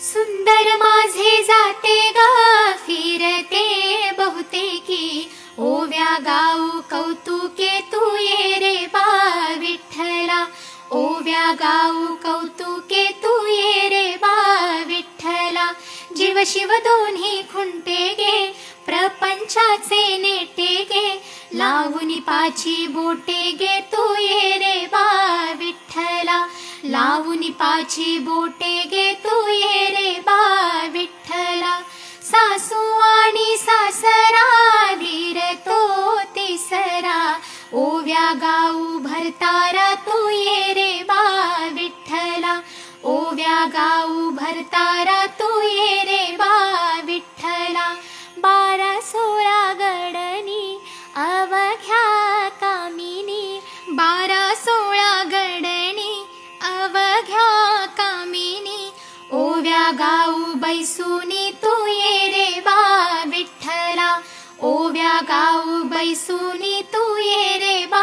सुंदर माझे जाते ग फिरते बहुतेकी, ओव्या गाऊ कौतुके तू ये रे बा विठ्ठला, ओव्या गाऊ कौतुके तू ये रे बा विठ्ठला. जीव शिव दोन्ही खुंटे गे, प्रपंचाचे नेटे गे, लावून पाची बोटे गे तू ये रे बा विठ्ठला, लावून पाची बोटे गे तू ये रे बा विठ्ठला. सासू आणि सासरा धीर तो तिसरा, ओव्या गाऊ भरतारा तू ये रे बा विठ्ठला, ओव्या गाऊ भरतारा तू ये रे बा विठ्ठला. 12-16 गडनी अवघ्या कामिनी, 12-16 गडनी अवघ्या कामिनी, ओव्या गाऊ बैसुनी तू ये रे बा विठ्ठला, ओव्या गाऊ बैसुनी तू ये रे बा